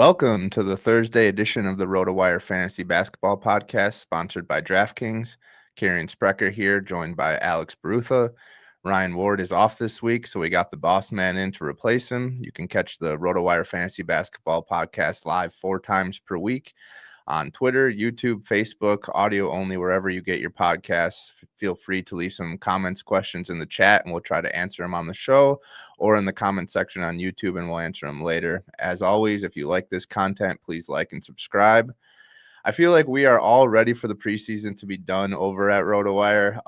Welcome to the Thursday edition of the RotoWire Fantasy Basketball Podcast, sponsored by DraftKings. Kirien Sprecher here, joined by Alex Barutha. Ryan Ward is off this week, so we got the boss man in to replace him. You can catch the RotoWire Fantasy Basketball Podcast live 4 times per week on Twitter, YouTube, Facebook, audio only, wherever you get your podcasts. Feel free to leave some comments, questions in the chat, and we'll try to answer them on the show or in the comment section on YouTube, and we'll answer them later. As always, if you like this content, please like and subscribe. I feel like we are all ready for the preseason to be done over at RotoWire,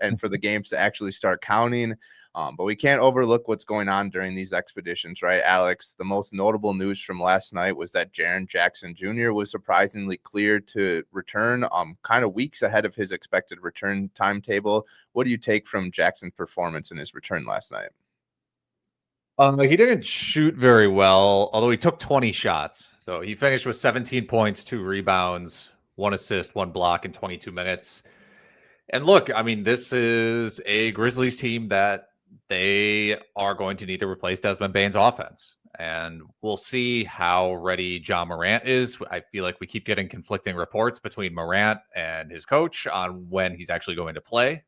and for the games to actually start counting. But we can't overlook what's going on during these expeditions, right, Alex? The most notable news from last night was that Jaren Jackson Jr. was surprisingly cleared to return, kind of weeks ahead of his expected return timetable. What do you take from Jackson's performance in his return last night? He didn't shoot very well, although he took 20 shots. So he finished with 17 points, 2 rebounds, 1 assist, 1 block in 22 minutes. And look, I mean, this is a Grizzlies team that they are going to need to replace Desmond Bane's offense. And we'll see how ready John Morant is. I feel like we keep getting conflicting reports between Morant and his coach on when he's actually going to play.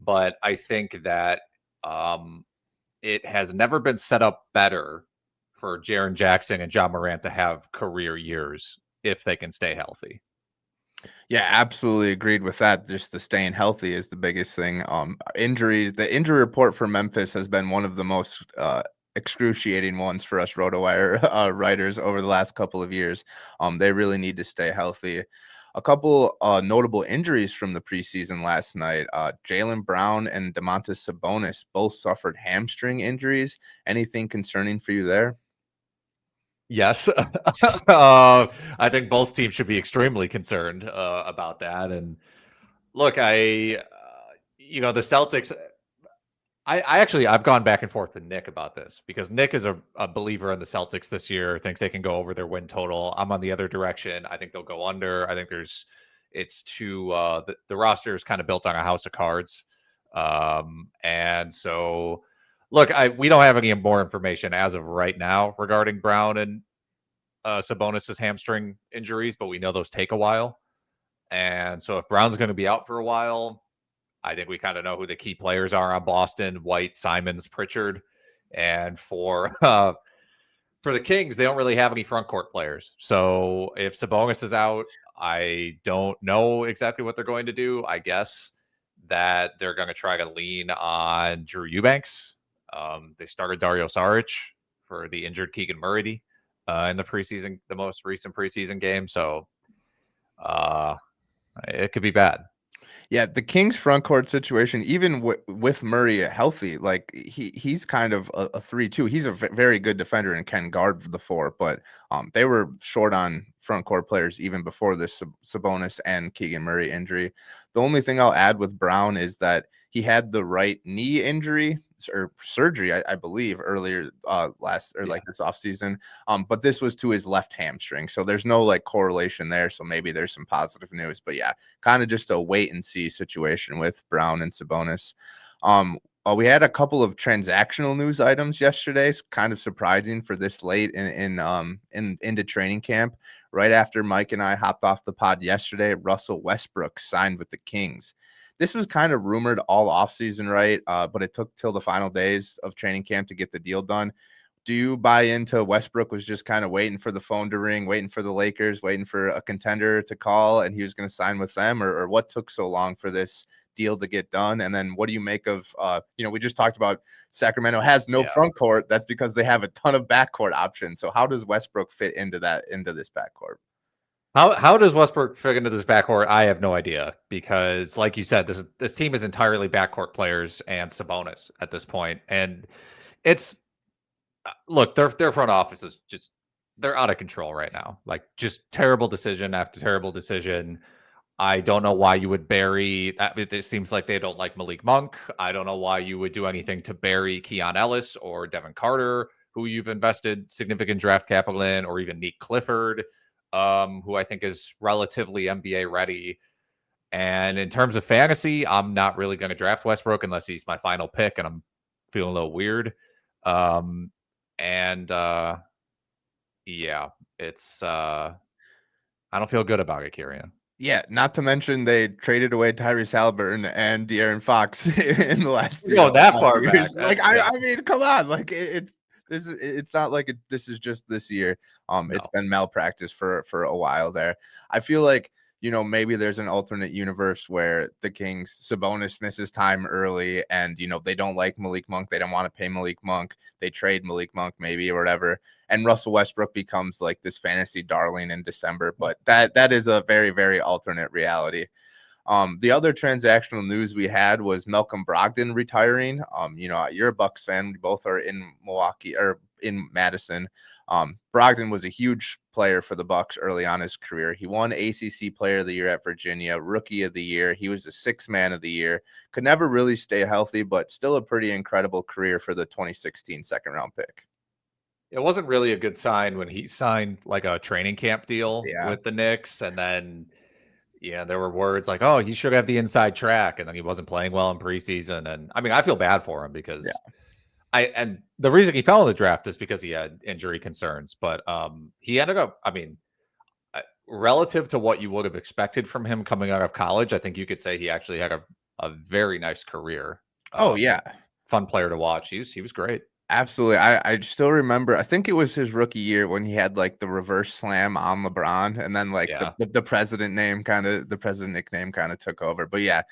But I think that it has never been set up better for Jaren Jackson and John Morant to have career years if they can stay healthy. Yeah, absolutely agreed with that. Just the staying healthy is the biggest thing. Injuries, the injury report for Memphis has been one of the most excruciating ones for us RotoWire writers over the last couple of years. They really need to stay healthy. A couple notable injuries from the preseason last night. Jaylen Brown and Domantas Sabonis both suffered hamstring injuries. Anything concerning for you there? Yes. I think both teams should be extremely concerned about that. And look, the Celtics, I've gone back and forth with Nick about this because Nick is a believer in the Celtics this year, thinks they can go over their win total. I'm on the other direction. I think they'll go under. I think the roster is kind of built on a house of cards. And so look, we don't have any more information as of right now regarding Brown and Sabonis' hamstring injuries, but we know those take a while. And so if Brown's going to be out for a while, I think we kind of know who the key players are on Boston: White, Simons, Pritchard. And for the Kings, they don't really have any front court players. So if Sabonis is out, I don't know exactly what they're going to do. I guess that they're going to try to lean on Drew Eubanks. They started Dario Saric for the injured Keegan Murray in the most recent preseason game. So it could be bad. Yeah, the Kings front court situation, even with Murray healthy, like he's kind of a 3-2. He's a very good defender and can guard the 4, but they were short on front court players even before this Sabonis and Keegan Murray injury. The only thing I'll add with Brown is that he had the right knee injury or surgery, I believe, earlier this offseason. But this was to his left hamstring. So there's no like correlation there. So maybe there's some positive news. But yeah, kind of just a wait and see situation with Brown and Sabonis. We had a couple of transactional news items yesterday. It's kind of surprising for this late into training camp. Right after Mike and I hopped off the pod yesterday, Russell Westbrook signed with the Kings. This was kind of rumored all offseason, right? But it took till the final days of training camp to get the deal done. Do you buy into Westbrook was just kind of waiting for the phone to ring, waiting for the Lakers, waiting for a contender to call, and he was going to sign with them? Or what took so long for this deal to get done? And then what do you make of, we just talked about Sacramento has no front court. That's because they have a ton of backcourt options. So how does Westbrook fit into this backcourt? How does Westbrook fit into this backcourt? I have no idea because, like you said, this team is entirely backcourt players and Sabonis at this point. And it's look, their front office is just they're out of control right now. Like just terrible decision after terrible decision. I don't know why you would bury. It seems like they don't like Malik Monk. I don't know why you would do anything to bury Keon Ellis or Devin Carter, who you've invested significant draft capital in, or even Nick Clifford, who I think is relatively NBA ready. And in terms of fantasy, I'm not really going to draft Westbrook unless he's my final pick, and I'm feeling a little weird. Yeah, it's I don't feel good about it, Kirien. Yeah, not to mention they traded away Tyrese Haliburton and De'Aaron Fox in the last, We're going that 5 far back. years. Like, Yeah, I mean, come on, like it's not like this is just this year. It's no. been malpractice for a while there. I feel like maybe there's an alternate universe where the Kings Sabonis misses time early, and they don't like Malik Monk, they don't want to pay Malik Monk, they trade Malik Monk maybe or whatever, and Russell Westbrook becomes like this fantasy darling in December. But that is a very, very alternate reality. The other transactional news we had was Malcolm Brogdon retiring. You're a Bucks fan. We both are in Milwaukee or in Madison. Brogdon was a huge player for the Bucks early on in his career. He won ACC Player of the Year at Virginia, Rookie of the Year. He was the Sixth Man of the Year. Could never really stay healthy, but still a pretty incredible career for the 2016 second-round pick. It wasn't really a good sign when he signed like a training camp deal Yeah. with the Knicks, and then there were words like, "Oh, he should have the inside track," and then he wasn't playing well in preseason. And I mean, I feel bad for him because and the reason he fell in the draft is because he had injury concerns. But he ended up, I mean, relative to what you would have expected from him coming out of college, I think you could say he actually had a very nice career. Oh, yeah. Fun player to watch. He was great. Absolutely. I still remember, I think it was his rookie year when he had like the reverse slam on LeBron, and then like Yeah. the president nickname kind of took over. But yeah,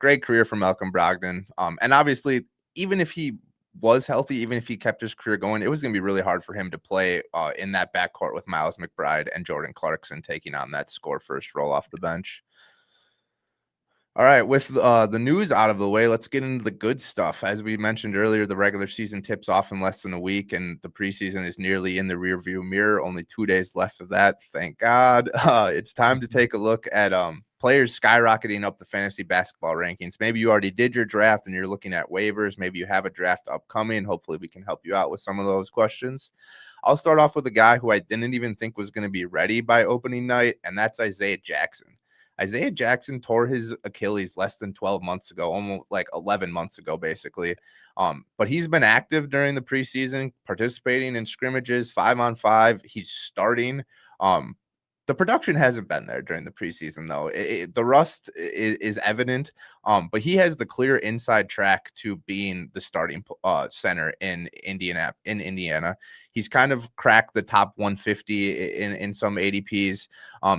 great career for Malcolm Brogdon. And obviously, even if he was healthy, even if he kept his career going, it was going to be really hard for him to play in that backcourt with Miles McBride and Jordan Clarkson taking on that score first role off the bench. All right, with the news out of the way, let's get into the good stuff. As we mentioned earlier, the regular season tips off in less than a week, and the preseason is nearly in the rearview mirror. Only 2 days left of that. Thank God. It's time to take a look at players skyrocketing up the fantasy basketball rankings. Maybe you already did your draft and you're looking at waivers. Maybe you have a draft upcoming. Hopefully, we can help you out with some of those questions. I'll start off with a guy who I didn't even think was going to be ready by opening night, and that's Isaiah Jackson. Isaiah Jackson tore his Achilles less than 12 months ago, almost like 11 months ago, basically. But he's been active during the preseason, participating in scrimmages, 5-on-5. He's starting. The production hasn't been there during the preseason, though. The rust is evident, but he has the clear inside track to being the starting center in Indiana. He's kind of cracked the top 150 in some ADPs.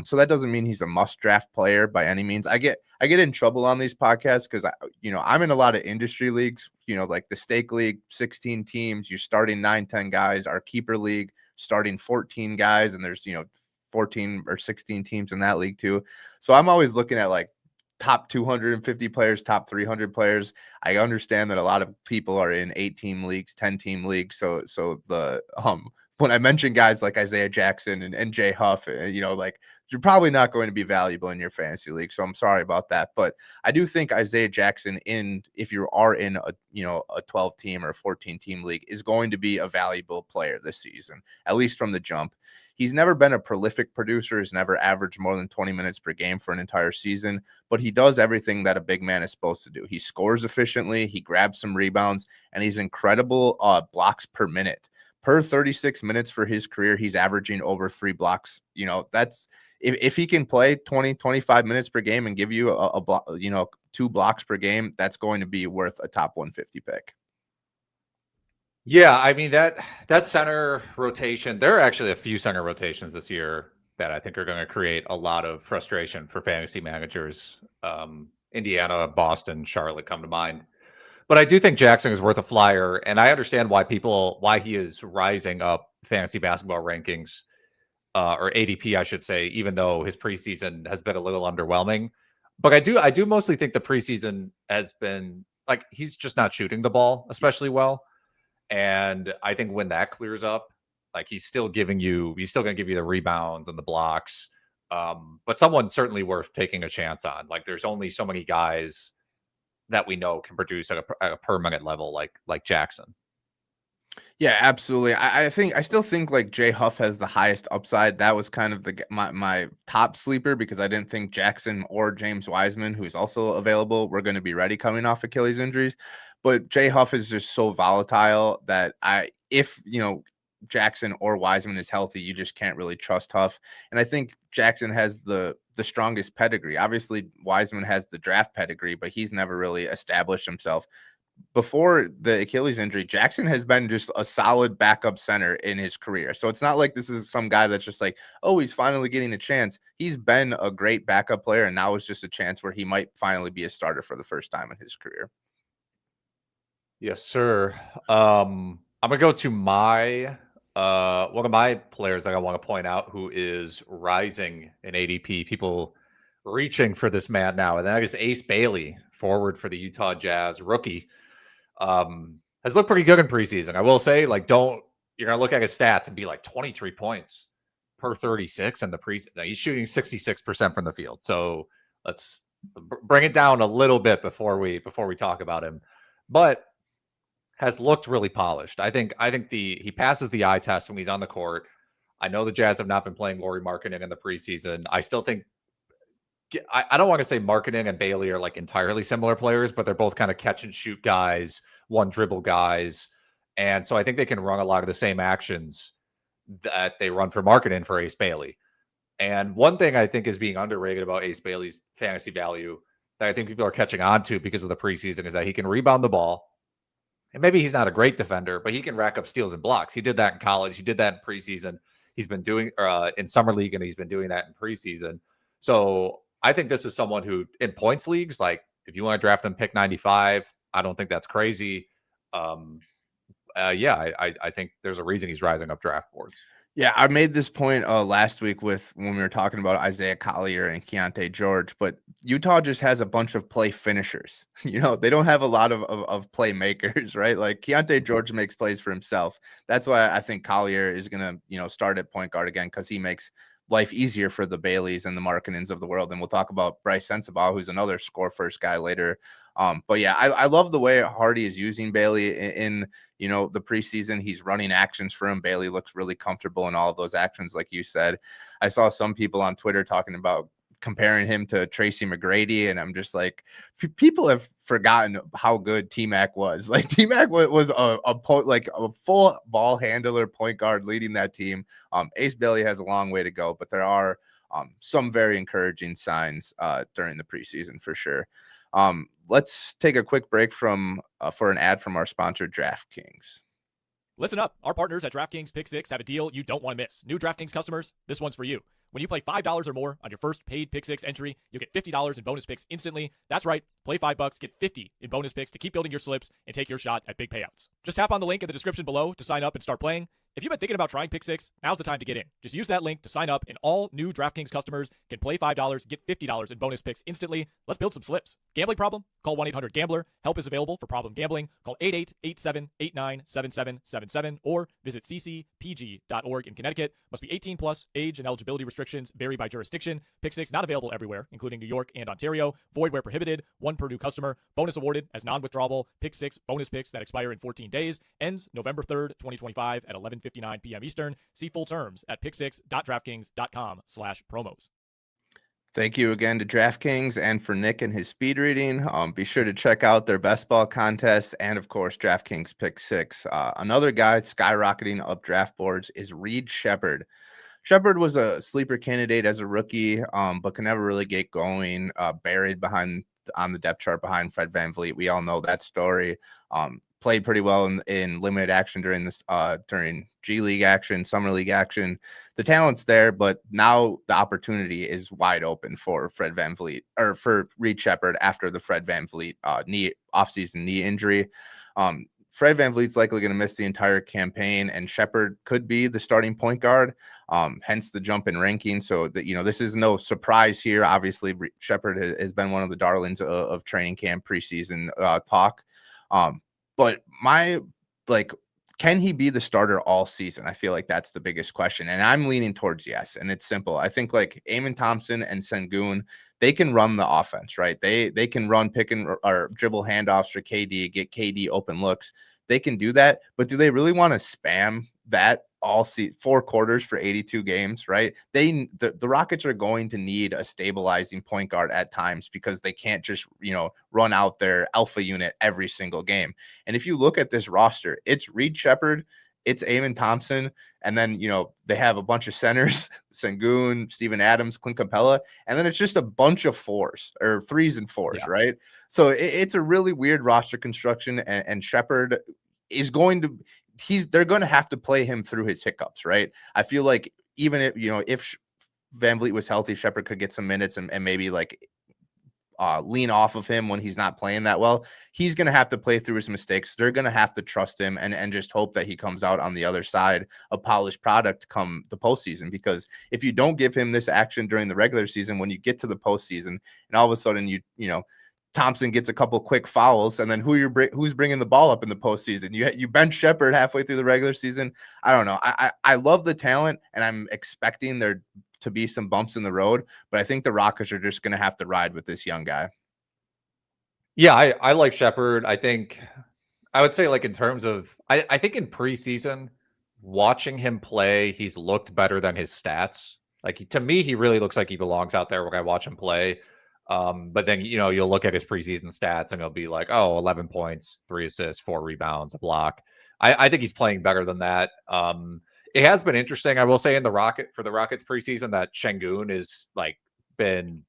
So that doesn't mean he's a must draft player by any means. I get in trouble on these podcasts because I'm in a lot of industry leagues, like the stake league, 16 teams, you're starting 9-10 guys, our keeper league starting 14 guys, and there's 14 or 16 teams in that league too. So I'm always looking at like top 250 players, top 300 players. I understand that a lot of people are in 8-team leagues, 10-team leagues. So the when I mention guys like Isaiah Jackson and Jay Huff, like you're probably not going to be valuable in your fantasy league. So I'm sorry about that. But I do think Isaiah Jackson, if you are in a 12-team or a 14-team league, is going to be a valuable player this season, at least from the jump. He's never been a prolific producer. He's never averaged more than 20 minutes per game for an entire season, but he does everything that a big man is supposed to do. He scores efficiently, he grabs some rebounds, and he's incredible blocks per minute. Per 36 minutes for his career, he's averaging over 3 blocks. That's if he can play 20, 25 minutes per game and give you a block, 2 blocks per game, that's going to be worth a top 150 pick. Yeah, I mean that center rotation, there are actually a few center rotations this year that I think are going to create a lot of frustration for fantasy managers. Indiana, Boston, Charlotte come to mind. But I do think Jackson is worth a flyer, and I understand why he is rising up fantasy basketball rankings, or ADP, I should say, even though his preseason has been a little underwhelming. But I do mostly think the preseason has been like he's just not shooting the ball especially well. And I think when that clears up, like he's still going to give you the rebounds and the blocks. But someone certainly worth taking a chance on. Like there's only so many guys that we know can produce at a permanent level like Jackson. Yeah, absolutely. I still think like Jay Huff has the highest upside. That was kind of my top sleeper because I didn't think Jackson or James Wiseman, who's also available, were going to be ready coming off Achilles injuries. But Jay Huff is just so volatile that if Jackson or Wiseman is healthy, you just can't really trust Huff. And I think Jackson has the strongest pedigree. Obviously, Wiseman has the draft pedigree, but he's never really established himself. Before the Achilles injury, Jackson has been just a solid backup center in his career. So it's not like this is some guy that's just like, oh, he's finally getting a chance. He's been a great backup player, and now it's just a chance where he might finally be a starter for the first time in his career. Yes, sir. I'm gonna go to my one of my players that I want to point out who is rising in ADP. People reaching for this man now, and that is Ace Bailey, forward for the Utah Jazz, rookie. Has looked pretty good in preseason. I will say, like, you're gonna look at his stats and be like 23 points per 36 in the preseason. He's shooting 66% from the field. So let's bring it down a little bit before we talk about him. But has looked really polished. I think he passes the eye test when he's on the court. I know the Jazz have not been playing Lauri Markkanen in the preseason. I still think I don't want to say Markkanen and Bailey are like entirely similar players, but they're both kind of catch and shoot guys, one dribble guys. And so I think they can run a lot of the same actions that they run for Markkanen for Ace Bailey. And one thing I think is being underrated about Ace Bailey's fantasy value that I think people are catching on to because of the preseason is that he can rebound the ball. And maybe he's not a great defender, but he can rack up steals and blocks. He did that in college. He did that in preseason. He's been doing in summer league, and he's been doing that in preseason. So I think this is someone who, in points leagues, like if you want to draft him pick 95, I don't think that's crazy. I think there's a reason he's rising up draft boards. Yeah, I made this point last week when we were talking about Isaiah Collier and Keontae George, but Utah just has a bunch of play finishers. They don't have a lot of playmakers, right? Like Keontae George makes plays for himself. That's why I think Collier is going to, start at point guard again, because he makes life easier for the Baileys and the Markkanens of the world. And we'll talk about Brice Sensabaugh, who's another score first guy later. But yeah, I love the way Hardy is using Bailey in the preseason. He's running actions for him. Bailey looks really comfortable in all of those actions, like you said. I saw some people on Twitter talking about comparing him to Tracy McGrady, and I'm just like, people have forgotten how good T-Mac was. Like T-Mac was a full ball handler, point guard leading that team. Ace Bailey has a long way to go, but there are some very encouraging signs during the preseason for sure. Let's take a quick break for an ad from our sponsor, DraftKings. Listen up. Our partners at DraftKings Pick 6 have a deal you don't want to miss. New DraftKings customers, this one's for you. When you play $5 or more on your first paid Pick 6 entry, you'll get $50 in bonus picks instantly. That's right. Play $5, get $50 in bonus picks to keep building your slips and take your shot at big payouts. Just tap on the link in the description below to sign up and start playing. If you've been thinking about trying Pick 6, now's the time to get in. Just use that link to sign up, and all new DraftKings customers can play $5, get $50 in bonus picks instantly. Let's build some slips. Gambling problem? Call 1-800-GAMBLER. Help is available for problem gambling. Call 8887-897777 or visit ccpg.org in Connecticut. Must be 18 plus. Age and eligibility restrictions vary by jurisdiction. Pick 6 not available everywhere, including New York and Ontario. Void where prohibited. One per new customer. Bonus awarded as non-withdrawable. Pick 6 bonus picks that expire in 14 days. Ends November 3rd, 2025 at 11:59 p.m. Eastern. See full terms at pick6.draftkings.com/promos. Thank you again to DraftKings and for Nick and his speed reading. Be sure to check out their best ball contests and, of course, DraftKings Pick 6. Another guy skyrocketing up draft boards is Sheppard. Sheppard was a sleeper candidate as a rookie, but could never really get going, buried on the depth chart behind Fred VanVleet. We all know that story. Played pretty well in limited action during G League action, Summer League action. The talent's there, but now the opportunity is wide open for Fred VanVleet, or for Reed Sheppard after the Fred VanVleet offseason knee injury. Fred VanVleet's likely going to miss the entire campaign, and Sheppard could be the starting point guard. Hence the jump in ranking. So that this is no surprise here. Obviously, Sheppard has been one of the darlings of training camp preseason talk. But can he be the starter all season? I feel like that's the biggest question. And I'm leaning towards yes. And it's simple. I think like Amen Thompson and Sengun, they can run the offense, right? They can run or dribble handoffs for KD, get KD open looks. They can do that. But do they really want to spam that all 4 quarters for 82 games, right? The Rockets are going to need a stabilizing point guard at times, because they can't just, run out their alpha unit every single game. And if you look at this roster, it's Reed Sheppard it's Amen Thompson, and then they have a bunch of centers, Sengun, Steven Adams, Clint Capella, and then it's just a bunch of fours or threes and fours, right? So it's a really weird roster construction, and Sheppard is they're going to have to play him through his hiccups, right? I feel like even if Van Vliet was healthy, Sheppard could get some minutes and maybe like lean off of him when he's not playing that well. He's going to have to play through his mistakes. They're going to have to trust him and just hope that he comes out on the other side a polished product come the postseason. Because if you don't give him this action during the regular season, when you get to the postseason and all of a sudden Thompson gets a couple quick fouls, and then who's bringing the ball up in the postseason? You bench Sheppard halfway through the regular season. I don't know. I love the talent, and I'm expecting there to be some bumps in the road, but I think the Rockets are just going to have to ride with this young guy. Yeah, I like Sheppard. I would say, like, in terms of, I think in preseason, watching him play, he's looked better than his stats. Like, to me, he really looks like he belongs out there when I watch him play. But then, you'll look at his preseason stats and it'll be like, 11 points, 3 assists, 4 rebounds, a block. I think he's playing better than that. It has been interesting, I will say, for the Rockets preseason, that Sengun is like been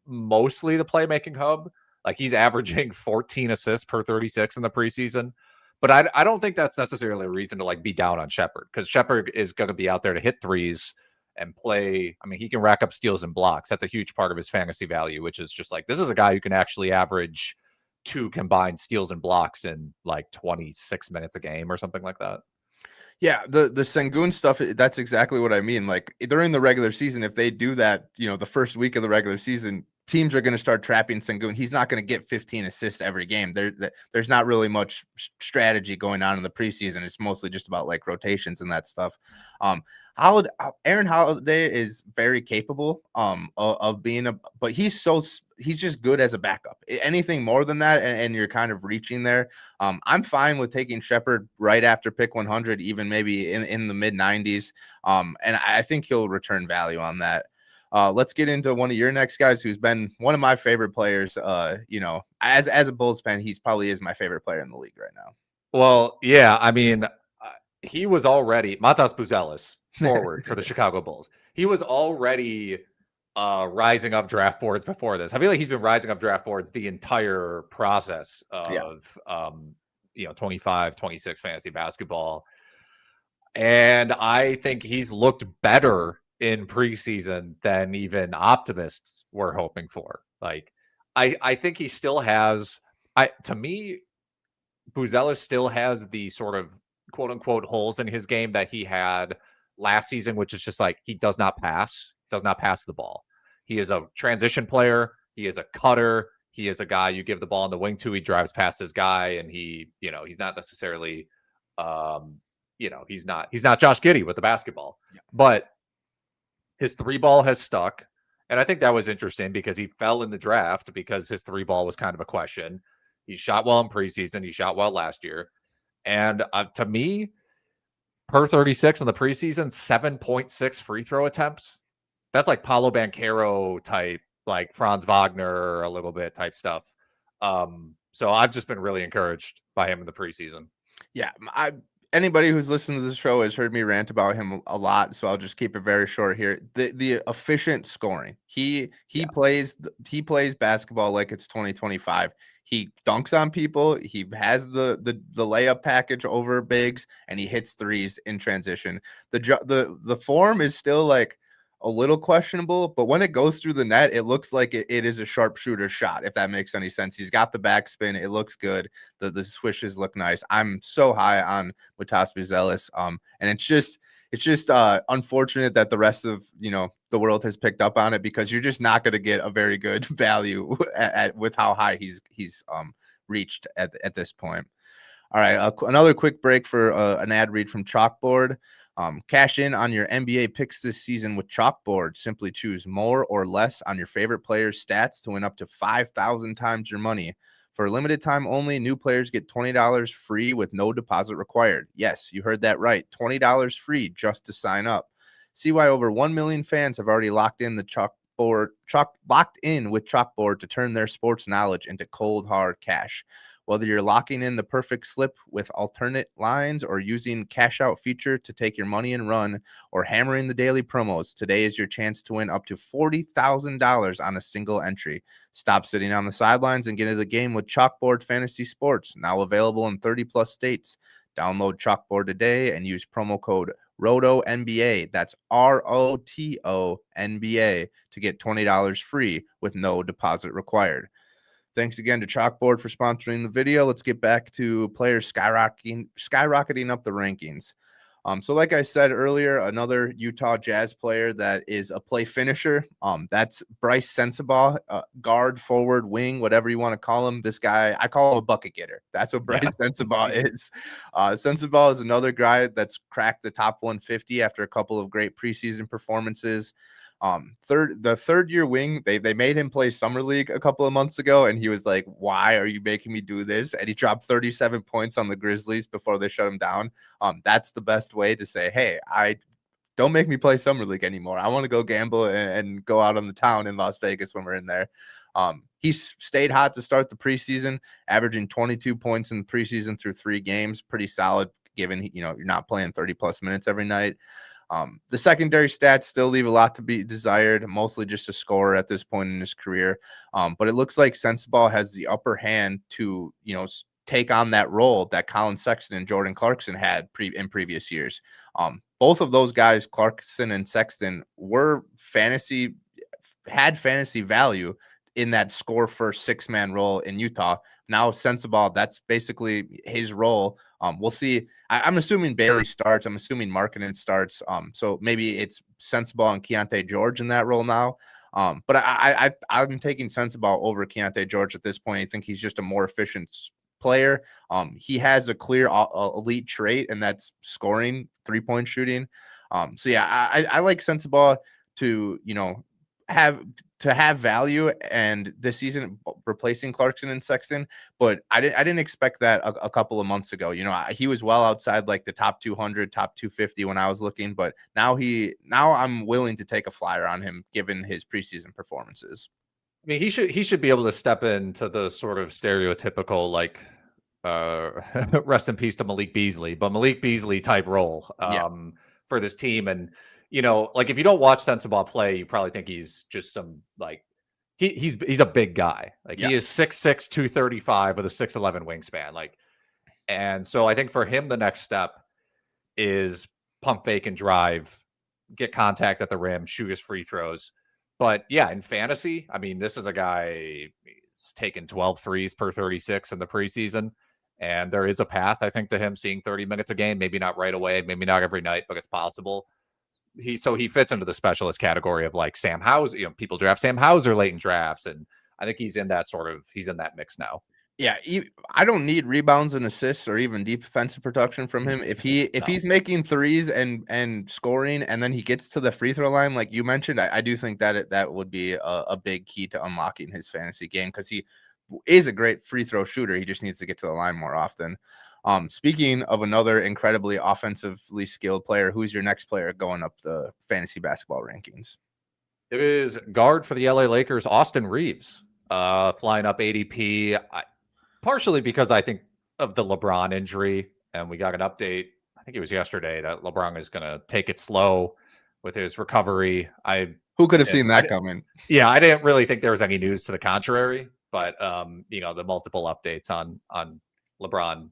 mostly the playmaking hub. Like, he's averaging 14 assists per 36 in the preseason. But I don't think that's necessarily a reason to like be down on Sheppard, because Sheppard is going to be out there to hit threes and play. I mean, he can rack up steals and blocks. That's a huge part of his fantasy value, which is just like, this is a guy who can actually average 2 combined steals and blocks in like 26 minutes a game or something like that. Yeah, the Sengun stuff, that's exactly what I mean. Like, during the regular season, if they do that, the first week of the regular season, teams are going to start trapping Sengun. He's not going to get 15 assists every game. There's not really much strategy going on in the preseason. It's mostly just about like rotations and that stuff. Aaron Holiday is very capable of being but he's just good as a backup. Anything more than that, and you're kind of reaching there. I'm fine with taking Sheppard right after pick 100, even maybe in the mid 90s. And I think he'll return value on that. Let's get into one of your next guys, who's been one of my favorite players. As a Bulls fan, he's probably is my favorite player in the league right now. Well, yeah, I mean, he was already Matas Buzelis, forward for the Chicago Bulls. He was already rising up draft boards before this. I feel like he's been rising up draft boards the entire process of 25, 26 fantasy basketball. And I think he's looked better in preseason than even optimists were hoping for. Like, I think he still has, to me, Buzelis still has the sort of quote unquote holes in his game that he had last season, which is just like, he does not pass the ball. He is a transition player. He is a cutter. He is a guy you give the ball on the wing to. He drives past his guy, and he's not necessarily, he's not Josh Giddey with the basketball, but his 3-ball has stuck. And I think that was interesting because he fell in the draft because his 3-ball was kind of a question. He shot well in preseason. He shot well last year. And to me, per 36 in the preseason, 7.6 free throw attempts. That's like Paolo Banchero type, like Franz Wagner a little bit type stuff. So I've just been really encouraged by him in the preseason. Yeah, anybody who's listened to this show has heard me rant about him a lot, so I'll just keep it very short here. The efficient scoring. He plays basketball like it's 2025. He dunks on people. He has the layup package over bigs, and he hits threes in transition. The form is still like a little questionable, but when it goes through the net, it looks like it is a sharpshooter shot, if that makes any sense. He's got the backspin. It looks good. The swishes look nice. I'm so high on Matas Buzelis. And it's just unfortunate that the rest of, the world has picked up on it, because you're just not going to get a very good value with how high he's reached at this point. All right. Another quick break for an ad read from Chalkboard. Cash in on your NBA picks this season with Chalkboard. Simply choose more or less on your favorite players' stats to win up to 5,000 times your money. For a limited time only, new players get $20 free with no deposit required. Yes, you heard that right. $20 free just to sign up. See why over 1 million fans have already locked in with Chalkboard to turn their sports knowledge into cold hard cash. Whether you're locking in the perfect slip with alternate lines or using cash out feature to take your money and run or hammering the daily promos, today is your chance to win up to $40,000 on a single entry. Stop sitting on the sidelines and get into the game with Chalkboard Fantasy Sports, now available in 30 plus states. Download Chalkboard today and use promo code ROTONBA. That's ROTONBA to get $20 free with no deposit required. Thanks again to Chalkboard for sponsoring the video. Let's get back to players skyrocketing up the rankings. So like I said earlier, another Utah Jazz player that is a play finisher. That's Brice Sensabaugh, guard, forward, wing, whatever you want to call him. This guy, I call him a bucket getter. That's what Brice Sensabaugh is. Sensabaugh is another guy that's cracked the top 150 after a couple of great preseason performances. The third year wing, they made him play summer league a couple of months ago, and he was like, why are you making me do this? And he dropped 37 points on the Grizzlies before they shut him down. That's the best way to say, hey, I don't make me play summer league anymore. I want to go gamble and go out on the town in Las Vegas when we're in there. He's stayed hot to start the preseason, averaging 22 points in the preseason through 3 games. Pretty solid given, you're not playing 30 plus minutes every night. The secondary stats still leave a lot to be desired, mostly just a scorer at this point in his career. But it looks like Sensabaugh has the upper hand to, take on that role that Colin Sexton and Jordan Clarkson had in previous years. Both of those guys, Clarkson and Sexton, had fantasy value in that score first 6-man role in Utah. Now Sensabaugh, that's basically his role. We'll see. I'm assuming Bailey starts. I'm assuming Markkanen starts. So maybe it's Sensabaugh and Keontae George in that role now. But I'm taking Sensabaugh over Keontae George at this point. I think he's just a more efficient player. He has a clear elite trait, and that's scoring, 3-point shooting. So yeah, I like Sensabaugh to have value and this season replacing Clarkson and Sexton, but I didn't expect that a couple of months ago. He was well outside like the top 200, top 250 when I was looking, but now I'm willing to take a flyer on him given his preseason performances. I mean, he should be able to step into the sort of stereotypical, like, rest in peace to Malik Beasley, but Malik Beasley type role for this team. And like if you don't watch Sensabaugh play, you probably think he's just some like he's a big guy. Like he is 6'6", 235 with a 6'11" wingspan. Like, and so I think for him the next step is pump fake and drive, get contact at the rim, shoot his free throws. But yeah, in fantasy, I mean, this is a guy he's taken 12 threes per 36 in the preseason. And there is a path, I think, to him seeing 30 minutes a game. Maybe not right away, maybe not every night, but it's possible. He fits into the specialist category of like Sam Hauser. People draft Sam Hauser late in drafts, and I think he's in that mix now. Yeah, I don't need rebounds and assists or even defensive production from him. If he's making threes and scoring, and then he gets to the free throw line, like you mentioned, I do think that would be a big key to unlocking his fantasy game, because he is a great free throw shooter. He just needs to get to the line more often. Speaking of another incredibly offensively skilled player, who's your next player going up the fantasy basketball rankings? It is guard for the LA Lakers, Austin Reaves, flying up ADP. Partially because I think of the LeBron injury, and we got an update, I think it was yesterday, that LeBron is going to take it slow with his recovery. Who could have seen that coming? Yeah, I didn't really think there was any news to the contrary, but the multiple updates on LeBron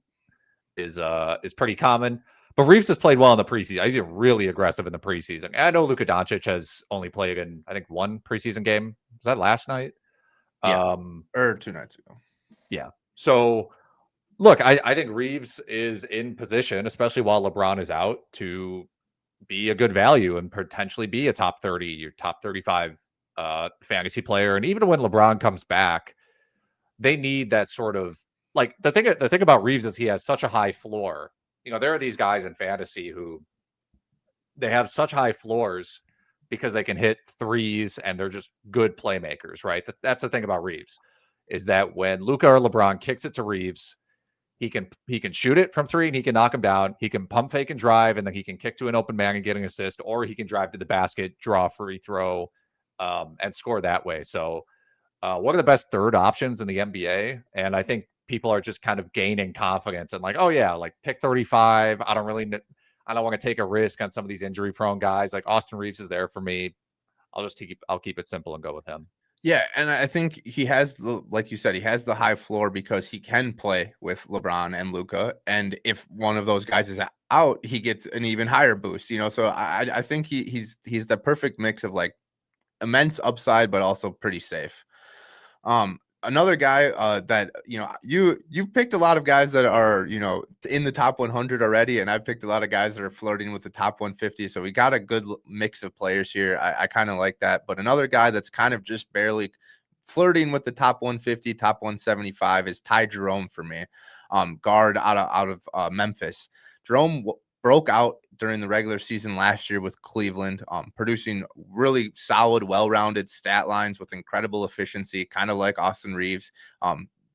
is pretty common. But Reaves has played well in the preseason. I did really aggressive in the preseason. I know Luka Doncic has only played in, I think, one preseason game. Was that last night? Yeah, or 2 nights ago. Yeah. So, look, I think Reaves is in position, especially while LeBron is out, to be a good value and potentially be a top 30 or top 35 fantasy player. And even when LeBron comes back, they need that sort of, like, the thing about Reaves is he has such a high floor. There are these guys in fantasy who they have such high floors because they can hit threes and they're just good playmakers, right? That's the thing about Reaves, is that when Luka or LeBron kicks it to Reaves, he can shoot it from 3 and he can knock him down. He can pump fake and drive, and then he can kick to an open man and get an assist, or he can drive to the basket, draw a free throw, and score that way. So one of the best third options in the NBA. And I think people are just kind of gaining confidence and like, oh yeah, like pick 35. I don't want to take a risk on some of these injury prone guys. Like Austin Reaves is there for me. I'll keep it simple and go with him. Yeah, and I think he has like you said, he has the high floor because he can play with LeBron and Luka, and if one of those guys is out, he gets an even higher boost. So I think he's the perfect mix of like immense upside, but also pretty safe. Another guy that you've picked a lot of guys that are in the top 100 already, and I've picked a lot of guys that are flirting with the top 150. So we got a good mix of players here. I kind of like that. But another guy that's kind of just barely flirting with the top 150, top 175 is Ty Jerome for me, guard out of Memphis. Jerome broke out during the regular season last year with Cleveland, producing really solid, well-rounded stat lines with incredible efficiency, kind of like Austin Reaves,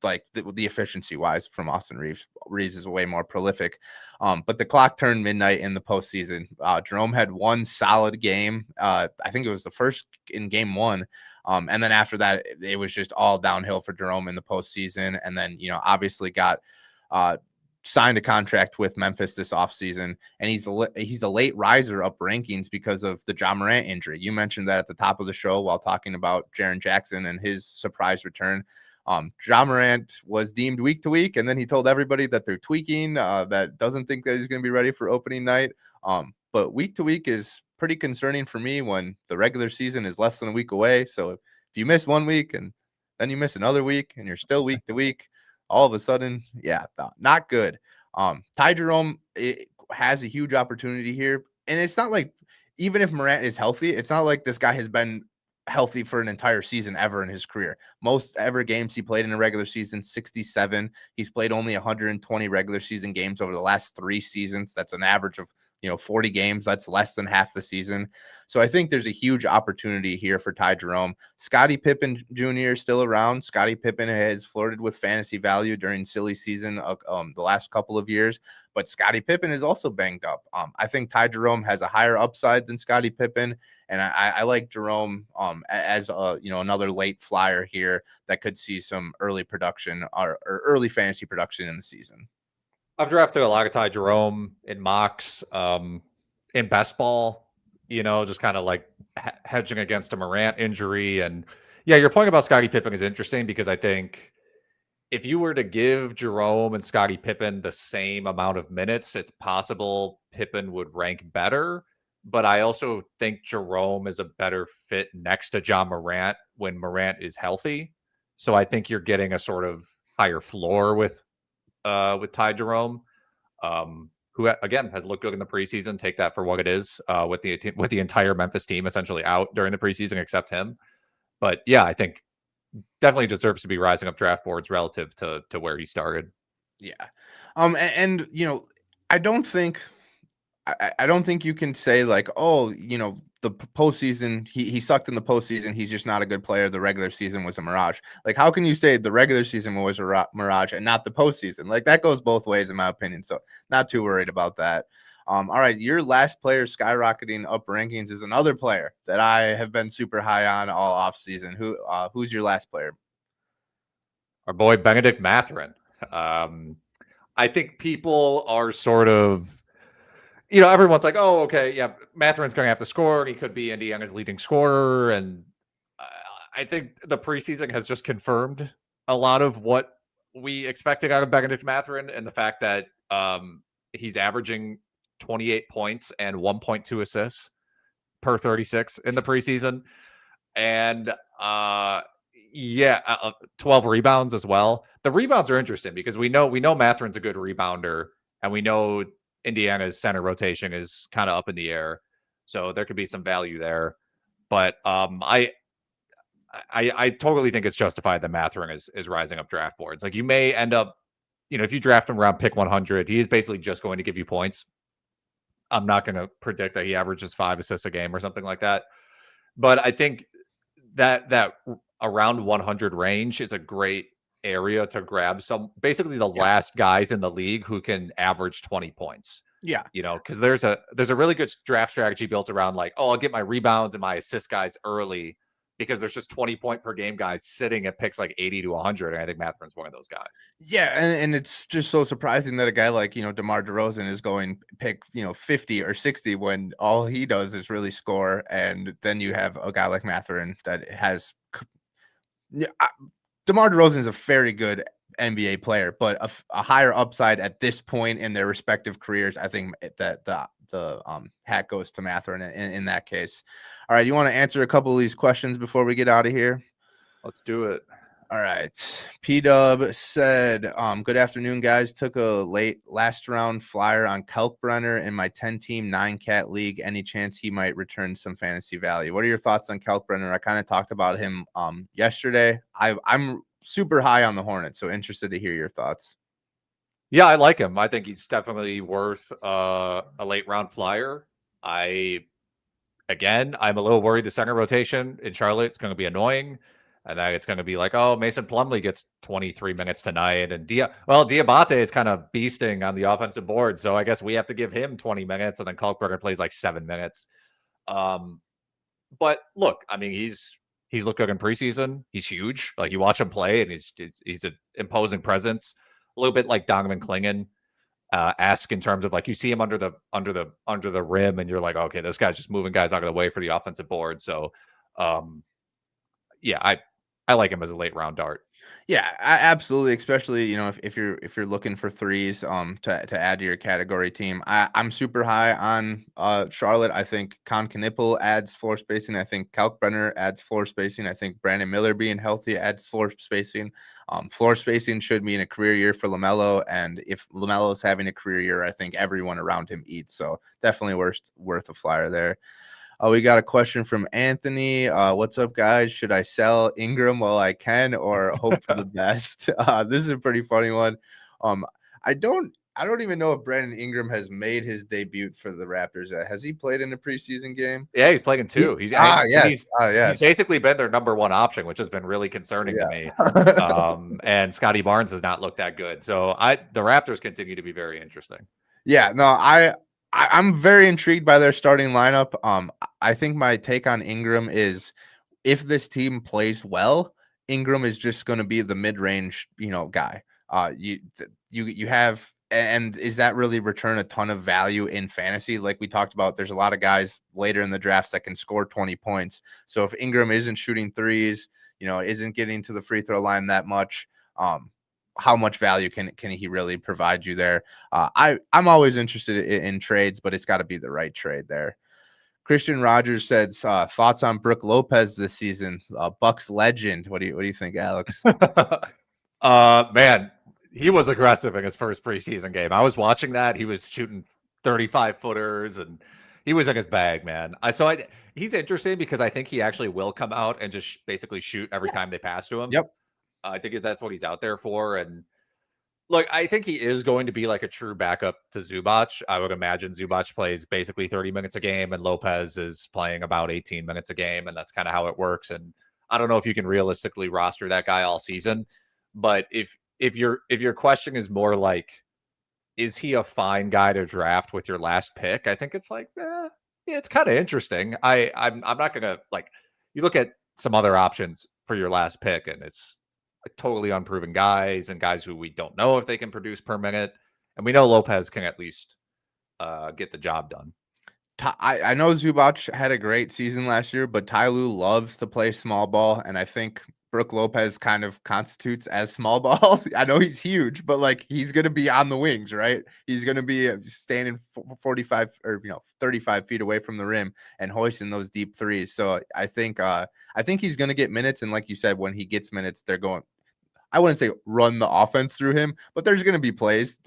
like the efficiency-wise from Austin Reaves. Reaves is way more prolific, but the clock turned midnight in the postseason. Jerome had one solid game. I think it was the first in game one, and then after that, it was just all downhill for Jerome in the postseason, and then obviously got signed a contract with Memphis this offseason, and he's a late riser up rankings because of the Ja Morant injury. You mentioned that at the top of the show while talking about Jaren Jackson and his surprise return. Ja Morant was deemed week to week, and then he told everybody that they're tweaking, that doesn't think that he's going to be ready for opening night. But week to week is pretty concerning for me when the regular season is less than a week away. So if you miss 1 week and then you miss another week and you're still week to week, all of a sudden, not good. Ty Jerome has a huge opportunity here. And it's not like, even if Morant is healthy, it's not like this guy has been healthy for an entire season ever in his career. Most ever games he played in a regular season, 67. He's played only 120 regular season games over the last 3 seasons. That's an average of 40 games. That's less than half the season. So I think there's a huge opportunity here for Ty Jerome. Scottie Pippen Jr. is still around. Scottie Pippen has flirted with fantasy value during silly season the last couple of years, but Scottie Pippen is also banged up. I think Ty Jerome has a higher upside than Scottie Pippen, and I like Jerome as another late flyer here that could see some early production or early fantasy production in the season. I've drafted a lot of Ty Jerome in mocks, in best ball, just kind of like hedging against a Morant injury. And yeah, your point about Scottie Pippen is interesting because I think if you were to give Jerome and Scottie Pippen the same amount of minutes, it's possible Pippen would rank better. But I also think Jerome is a better fit next to Ja Morant when Morant is healthy. So I think you're getting a sort of higher floor with Ty Jerome, who again has looked good in the preseason. Take that for what it is, with the entire Memphis team essentially out during the preseason except him. But yeah, I think definitely deserves to be rising up draft boards relative to where he started. Yeah, and I don't think you can say like, oh, the postseason, he sucked in the postseason. He's just not a good player. The regular season was a mirage. Like, how can you say the regular season was a mirage and not the postseason? Like, that goes both ways, in my opinion. So not too worried about that. All right, your last player skyrocketing up rankings is another player that I have been super high on all offseason. Who's your last player? Our boy Bennedict Mathurin. I think people are sort of, everyone's like, oh, okay, yeah, Mathurin's going to have to score, and he could be Indiana's leading scorer. And I think the preseason has just confirmed a lot of what we expected out of Bennedict Mathurin, and the fact that he's averaging 28 points and 1.2 assists per 36 in the preseason. And 12 rebounds as well. The rebounds are interesting because we know Mathurin's a good rebounder, and we know Indiana's center rotation is kind of up in the air, so there could be some value there. But I totally think it's justified that Mathurin is rising up draft boards. Like, you may end up, if you draft him around pick 100, he is basically just going to give you points. I'm not going to predict that he averages 5 assists a game or something like that, but I think that around 100 range is a great area to grab basically the last guys in the league who can average 20 points. Yeah. Because there's a really good draft strategy built around like, oh, I'll get my rebounds and my assist guys early because there's just 20 point per game guys sitting at picks like 80 to 100. And I think Mathurin's one of those guys. Yeah, and it's just so surprising that a guy like, DeMar DeRozan is going pick, 50 or 60 when all he does is really score. And then you have a guy like Mathurin that has DeMar DeRozan is a very good NBA player, but a higher upside at this point in their respective careers. I think that the hat goes to Mathurin in that case. All right, you want to answer a couple of these questions before we get out of here? Let's do it. All right. P-Dub said, good afternoon, guys. Took a late last round flyer on Kalkbrenner in my 10-team 9-cat league. Any chance he might return some fantasy value? What are your thoughts on Kalkbrenner? I kind of talked about him yesterday. I'm super high on the Hornets, so interested to hear your thoughts. Yeah, I like him. I think he's definitely worth a late round flyer. I'm a little worried the center rotation in Charlotte is going to be annoying. And then it's going to be like, oh, Mason Plumlee gets 23 minutes tonight. And Diabate is kind of beasting on the offensive board. So I guess we have to give him 20 minutes. And then Kalkbrenner plays like 7 minutes. But look, I mean, he's looked good in preseason. He's huge. Like, you watch him play and he's an imposing presence. A little bit like Donovan Clingan. Ask in terms of, like, you see him under the rim and you're like, okay, this guy's just moving guys out of the way for the offensive board. So yeah, I like him as a late round dart. Yeah, absolutely. Especially, if you're looking for threes to add to your category team. I'm super high on Charlotte. I think Con Knipple adds floor spacing. I think Kalkbrenner adds floor spacing. I think Brandon Miller being healthy adds floor spacing. Floor spacing should mean a career year for LaMelo, and if LaMelo is having a career year, I think everyone around him eats. So definitely worth a flyer there. We got a question from Anthony. What's up, guys? Should I sell Ingram while I can, or hope for the best? This is a pretty funny one. I don't even know if Brandon Ingram has made his debut for the Raptors. Has he played in a preseason game? Yeah, he's playing in 2. Yes. He's basically been their number 1 option, which has been really concerning to me. And Scotty Barnes has not looked that good. So the Raptors continue to be very interesting. Yeah, no, I'm very intrigued by their starting lineup. I think my take on Ingram is, if this team plays well, Ingram is just going to be the mid-range, guy. You have, and is that really return a ton of value in fantasy? Like we talked about, there's a lot of guys later in the drafts that can score 20 points. So if Ingram isn't shooting threes, isn't getting to the free throw line that much, how much value can he really provide you there? I'm always interested in trades, but it's got to be the right trade there. Christian Rogers says, thoughts on Brook Lopez this season, Bucks legend. What do you think, Alex? Man, he was aggressive in his first preseason game. I was watching that. He was shooting 35 footers and he was in his bag, man. He's interesting because I think he actually will come out and just basically shoot every time they pass to him. Yep. I think that's what he's out there for. And look, I think he is going to be like a true backup to Zubac. I would imagine Zubac plays basically 30 minutes a game and Lopez is playing about 18 minutes a game. And that's kind of how it works. And I don't know if you can realistically roster that guy all season. But if your question is more like, is he a fine guy to draft with your last pick? I think it's like, yeah, it's kind of interesting. I'm not gonna, like, you look at some other options for your last pick and it's totally unproven guys and guys who we don't know if they can produce per minute. And we know Lopez can at least get the job done. I know Zubac had a great season last year, but Ty Lue loves to play small ball. And I think Brook Lopez kind of constitutes as small ball. I know he's huge, but like, he's going to be on the wings, right? He's going to be standing 45 or 35 feet away from the rim and hoisting those deep threes. So I think he's going to get minutes. And like you said, when he gets minutes, they're going, I wouldn't say run the offense through him, but there's going to be plays.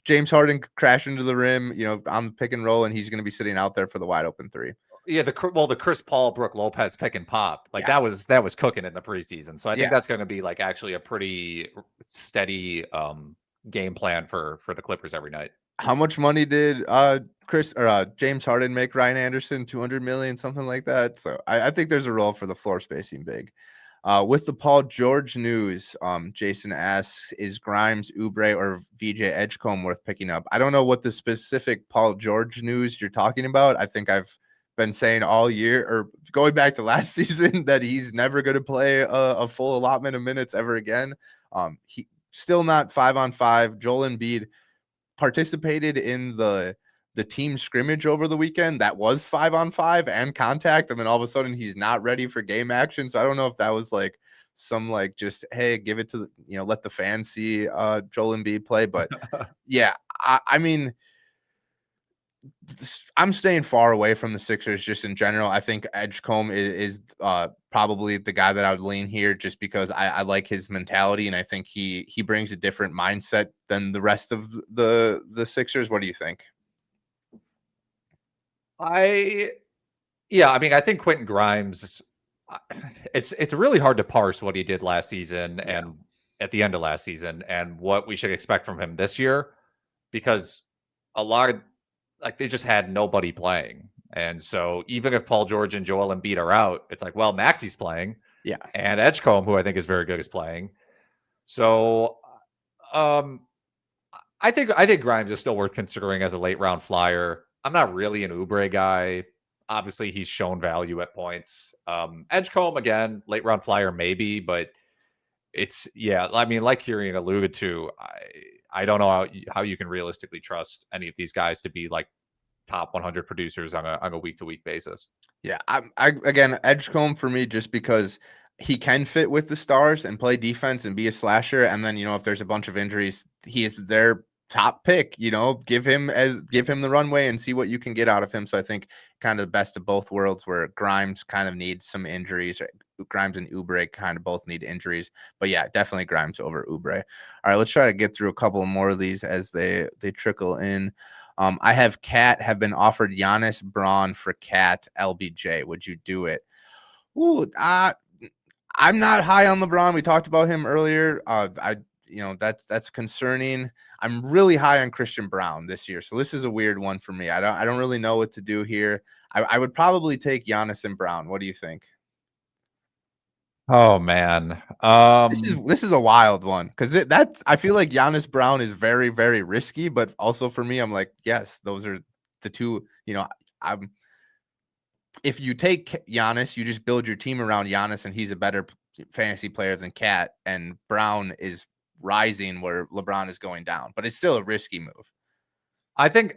James Harden crash into the rim, on the pick and roll, and he's going to be sitting out there for the wide open three. Yeah, the Chris Paul, Brook Lopez pick and pop, like that was cooking in the preseason. So I think that's going to be like actually a pretty steady game plan for the Clippers every night. How much money did James Harden make Ryan Anderson? 200 million, something like that. So I think there's a role for the floor spacing big. With the Paul George news, Jason asks, is Grimes, Oubre, or VJ Edgecombe worth picking up? I don't know what the specific Paul George news you're talking about. I think I've been saying all year, or going back to last season, that he's never going to play a full allotment of minutes ever again. He still not 5-on-5. Joel Embiid participated in the team scrimmage over the weekend that was 5-on-5 and contact, and then all of a sudden he's not ready for game action. So I don't know if that was like some like just, hey, give it to let the fans see Joel Embiid play. But yeah, I mean, I'm staying far away from the Sixers just in general. I think Edgecombe is probably the guy that I would lean here, just because I like his mentality, and I think he brings a different mindset than the rest of the Sixers. What do you think? I mean, I think Quentin Grimes, it's really hard to parse what he did last season and at the end of last season and what we should expect from him this year, because a lot of, like, they just had nobody playing. And so even if Paul George and Joel Embiid are out, it's like, well, Maxi's playing. Yeah. And Edgecombe, who I think is very good, is playing. So I think Grimes is still worth considering as a late round flyer. I'm not really an Oubre guy. Obviously, he's shown value at points. Edgecombe, again, late round flyer maybe, but it's, I mean, like Kirien alluded to, I don't know how you can realistically trust any of these guys to be like top 100 producers on a week to week basis. Yeah, I again, Edgecombe for me, just because he can fit with the stars and play defense and be a slasher, and then if there's a bunch of injuries, he is their top pick. Give him the runway and see what you can get out of him. So I think kind of the best of both worlds, where Grimes kind of needs some injuries. Grimes and Oubre kind of both need injuries, but yeah, definitely Grimes over Oubre. All right, let's try to get through a couple more of these as they trickle in. I have Cat been offered Giannis, Braun for Cat, LBJ. Would you do it? Ooh, I'm not high on LeBron. We talked about him earlier. That's concerning. I'm really high on Christian Braun this year, so this is a weird one for me. I don't really know what to do here. I would probably take Giannis and Braun. What do you think? Oh man, this is a wild one, because I feel like Giannis, Braun is very, very risky, but also for me, I'm like, yes, those are the two. If you take Giannis, you just build your team around Giannis, and he's a better fantasy player than Cat, and Braun is rising where LeBron is going down, but it's still a risky move. I think,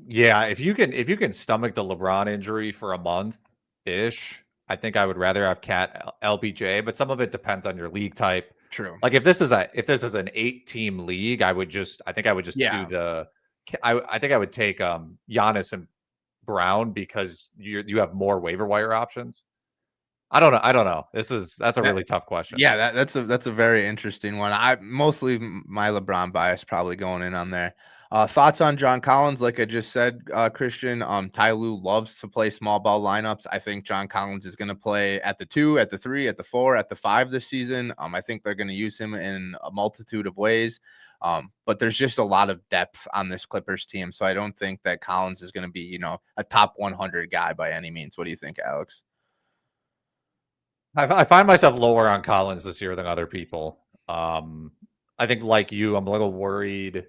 if you can stomach the LeBron injury for a month ish, I think I would rather have Cat LBJ, but some of it depends on your league type. True. Like if this is an 8-team league, I think I would just do I think I would take Giannis and Braun, because you have more waiver wire options. I don't know. That's a really tough question. Yeah, that's a very interesting one. I mostly my LeBron bias probably going in on there. Thoughts on John Collins? Like I just said, Christian, Ty Lue loves to play small ball lineups. I think John Collins is going to play at the 2, at the 3, at the 4, at the 5 this season. I think they're going to use him in a multitude of ways. But there's just a lot of depth on this Clippers team, so I don't think that Collins is going to be, a top 100 guy by any means. What do you think, Alex? I find myself lower on Collins this year than other people. I think, like you, I'm a little worried.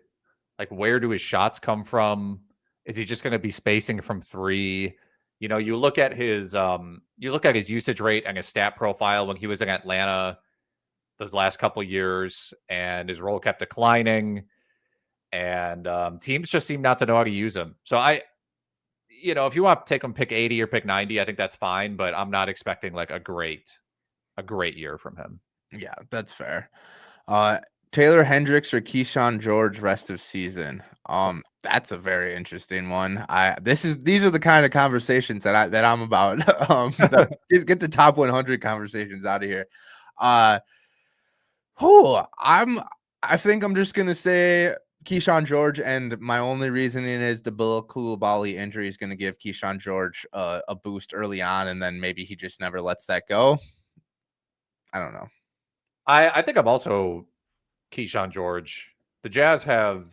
Like, where do his shots come from? Is he just going to be spacing from 3? You look at his usage rate and his stat profile when he was in Atlanta those last couple of years, and his role kept declining, and teams just seem not to know how to use him. So if you want to take him pick 80 or pick 90, I think that's fine, but I'm not expecting like a great year from him. Yeah, that's fair. Taylor Hendricks or Keyshawn George rest of season. That's a very interesting one. These are the kind of conversations that I'm about. Get the top 100 conversations out of here. I think I'm just gonna say Keyshawn George, and my only reasoning is the Bilal Coulibaly injury is going to give Keyshawn George a boost early on, and then maybe he just never lets that go. I don't know. I think I'm also Keyshawn George. The Jazz have,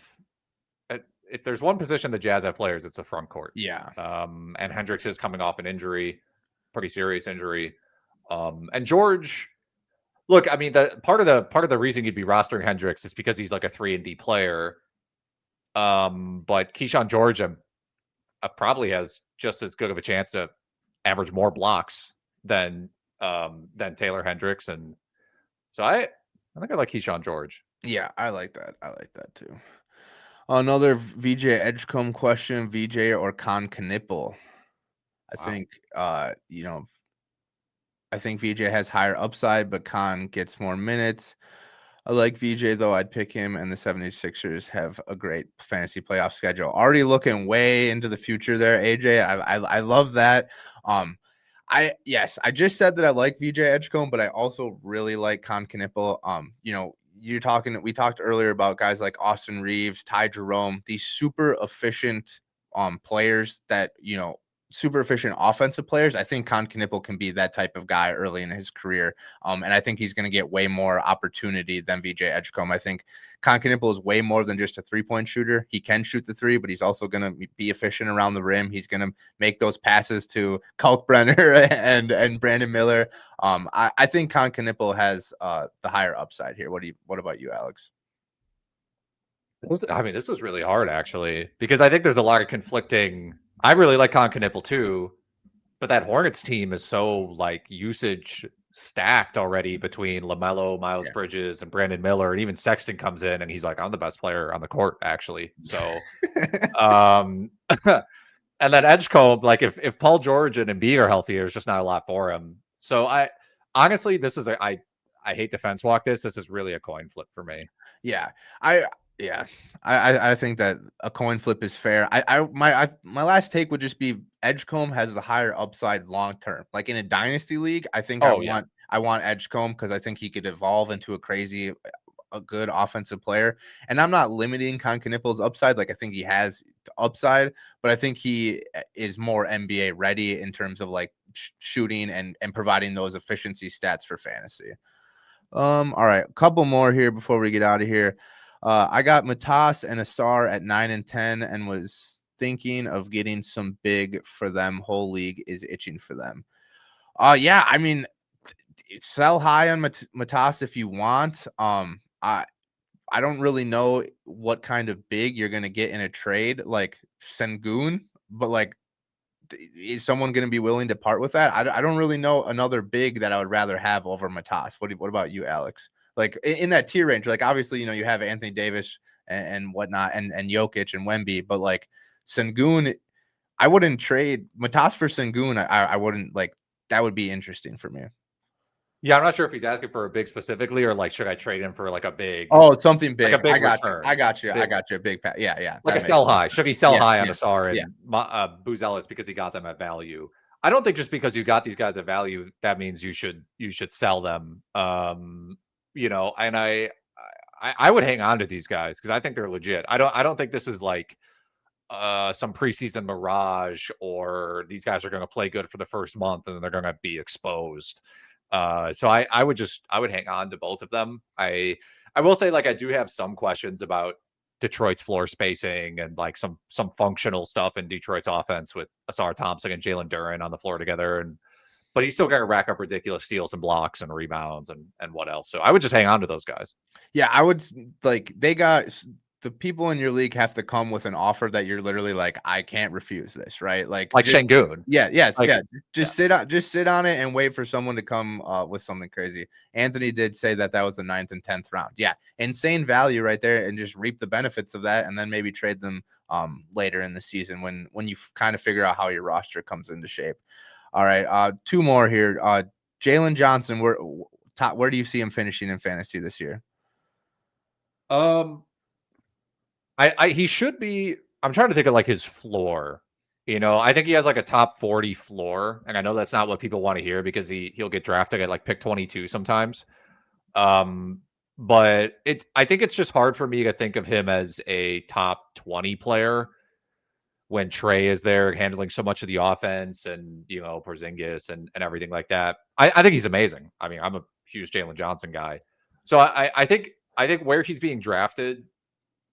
if there's one position the Jazz have players, it's the front court. Yeah. And Hendricks is coming off an injury, pretty serious injury. And George, look, I mean, the part of the reason you'd be rostering Hendricks is because he's like a 3-and-D player. But Keyshawn George, probably has just as good of a chance to average more blocks than Taylor Hendricks, and so I think I like Keyshawn George. Yeah, I like that. I like that too. Another VJ Edgecombe question: VJ or Con Knipple? I Wow. think I think VJ has higher upside, but Con gets more minutes. I like VJ though. I'd pick him, and the 76ers have a great fantasy playoff schedule. Already looking way into the future there, AJ. I love that. I just said that I like VJ Edgecombe, but I also really like Con Knipple. We talked earlier about guys like Austin Reaves, Ty Jerome, these super efficient players that, super efficient offensive players. I think Con Knipple can be that type of guy early in his career. And I think he's going to get way more opportunity than VJ Edgecombe. I think Con Knipple is way more than just a 3-point shooter. He can shoot the 3, but he's also going to be efficient around the rim. He's going to make those passes to Kalkbrenner and Brandon Miller. I think Con Knipple has the higher upside here. What about you, Alex? I mean, this is really hard actually, because I think there's a lot of conflicting. I really like Con Knipple too, but that Hornets team is so like usage stacked already between LaMelo, Miles Bridges, and Brandon Miller, and even Sexton comes in and he's like, I'm the best player on the court actually. So, and then Edgecombe, like if Paul George and Embiid are healthy, there's just not a lot for him. So I honestly, I hate to fence walk this. This is really a coin flip for me. Yeah, I think that a coin flip is fair. My last take would just be Edgecombe has the higher upside long term. Like in a dynasty league, I think I want Edgecombe because I think he could evolve into a good offensive player. And I'm not limiting Con Knipple's upside. Like I think he has upside, but I think he is more NBA ready in terms of like shooting and providing those efficiency stats for fantasy. All right, a couple more here before we get out of here. I got Matas and Asar at 9 and 10 and was thinking of getting some big for them. Whole league is itching for them. Yeah, I mean, sell high on Matas if you want. I don't really know what kind of big you're going to get in a trade like Sengun, but like, is someone going to be willing to part with that? I don't really know another big that I would rather have over Matas. What about you, Alex? Like in that tier range, like obviously, you have Anthony Davis and whatnot and Jokic and Wemby, but like Sengun, I wouldn't trade Matas for Sengun. I wouldn't like, that would be interesting for me. Yeah, I'm not sure if he's asking for a big specifically or like, should I trade him for like a big? Oh, something big. Like a big return. I got you. Big pat. Yeah. Like a sell high. Should he sell high on Asar and Buzelis because he got them at value? I don't think just because you got these guys at value, that means you should sell them. And I would hang on to these guys because I think they're legit. I don't think this is like some preseason mirage or these guys are going to play good for the first month and then they're going to be exposed. So I would hang on to both of them. I will say, like, I do have some questions about Detroit's floor spacing and like some functional stuff in Detroit's offense with Asar Thompson and Jalen Duren on the floor together. But he's still going to rack up ridiculous steals and blocks and rebounds and what else. So I would just hang on to those guys. Yeah, I would like the people in your league have to come with an offer that you're literally like, I can't refuse this, right? Like Sengun. Just sit on it and wait for someone to come with something crazy. Anthony did say that was the 9th and 10th round. Yeah, insane value right there, and just reap the benefits of that, and then maybe trade them later in the season when you kind of figure out how your roster comes into shape. All right, 2 more here. Jalen Johnson, where do you see him finishing in fantasy this year? He should be. I'm trying to think of like his floor. I think he has like a top 40 floor, and I know that's not what people want to hear because he'll get drafted at like pick 22 sometimes. But I think it's just hard for me to think of him as a top 20 player when Trey is there handling so much of the offense and Porzingis and everything like that. I think he's amazing. I mean, I'm a huge Jalen Johnson guy, so I think where he's being drafted,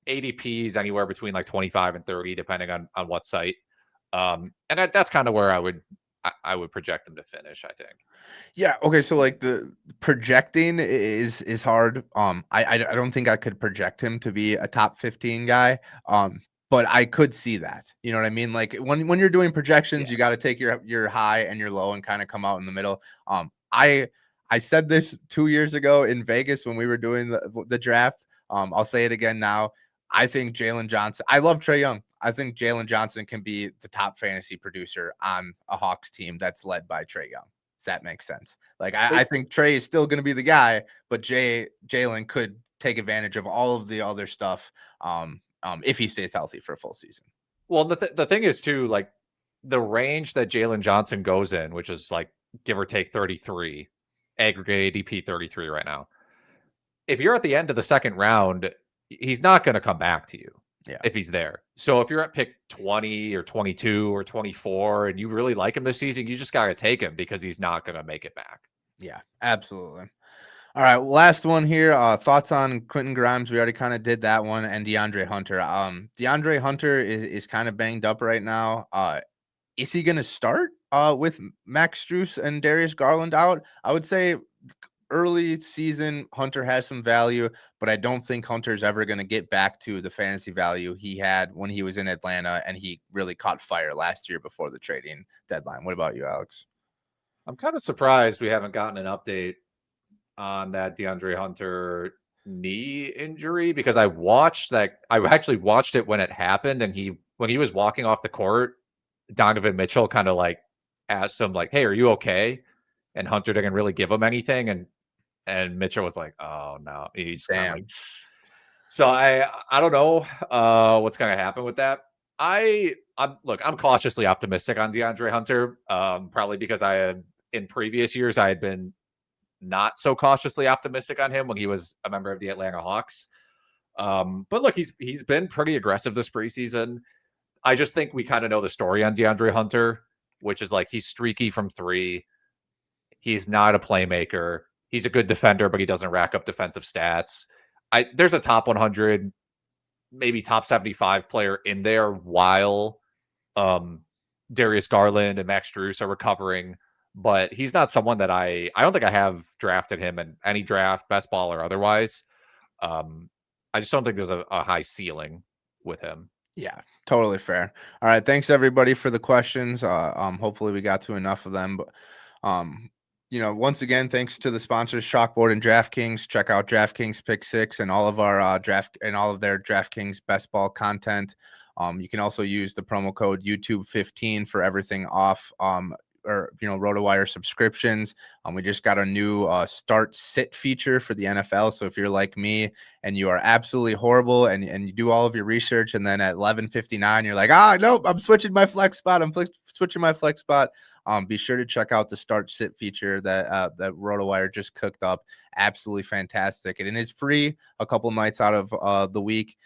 ADP is anywhere between like 25 and 30, depending on what site. And that's kind of where I would project them to finish, I think. Yeah. Okay. So like the projecting is hard. I don't think I could project him to be a top 15 guy. but I could see that. You know what I mean? Like when you're doing projections, you got to take your high and your low and kind of come out in the middle. I said this 2 years ago in Vegas when we were doing the draft. I'll say it again now. I think Jalen Johnson. I love Trae Young. I think Jalen Johnson can be the top fantasy producer on a Hawks team that's led by Trae Young. Does that make sense? Like I think Trae is still going to be the guy, but Jalen could take advantage of all of the other stuff if he stays healthy for a full season. Well, the thing is too, like the range that Jalen Johnson goes in, which is like give or take 33, aggregate ADP 33 right now. If you're at the end of the second round, he's not going to come back to you if he's there. So if you're at pick 20 or 22 or 24 and you really like him this season, you just got to take him because he's not going to make it back. Yeah, absolutely. All right, last one here. Thoughts on Quentin Grimes? We already kind of did that one, and DeAndre Hunter. DeAndre Hunter is kind of banged up right now. Is he going to start with Max Strus and Darius Garland out? I would say early season Hunter has some value, but I don't think Hunter's ever going to get back to the fantasy value he had when he was in Atlanta, and he really caught fire last year before the trading deadline. What about you, Alex? I'm kind of surprised we haven't gotten an update on that DeAndre Hunter knee injury because I actually watched it when it happened, and when he was walking off the court, Donovan Mitchell kind of like asked him like, "Hey, are you okay?" And Hunter didn't really give him anything, and Mitchell was like, "Oh no," he's kind of like. So I don't know what's going to happen with that. I'm cautiously optimistic on DeAndre Hunter, probably because in previous years I had been not so cautiously optimistic on him when he was a member of the Atlanta Hawks. But look, he's been pretty aggressive this preseason. I just think we kind of know the story on DeAndre Hunter, which is like he's streaky from three. He's not a playmaker. He's a good defender, but he doesn't rack up defensive stats. There's a top 100, maybe top 75 player in there while Darius Garland and Max Strus are recovering. But he's not someone that I don't think I have drafted him in any draft, best ball or otherwise. I just don't think there's a high ceiling with him. Yeah, totally fair. All right, thanks everybody for the questions. Hopefully we got to enough of them. But once again, thanks to the sponsors Chalkboard and DraftKings. Check out DraftKings Pick 6 and all of our all of their DraftKings best ball content. You can also use the promo code YouTube15 for everything off. RotoWire subscriptions. We just got a new start sit feature for the NFL. So if you're like me and you are absolutely horrible and you do all of your research and then at 11:59 you're like, nope, I'm switching my flex spot. Be sure to check out the start sit feature that RotoWire just cooked up. Absolutely fantastic. And it is free a couple nights out of the week.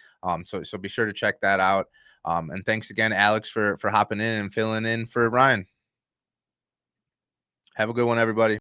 So be sure to check that out. And thanks again, Alex, for hopping in and filling in for Ryan. Have a good one, everybody.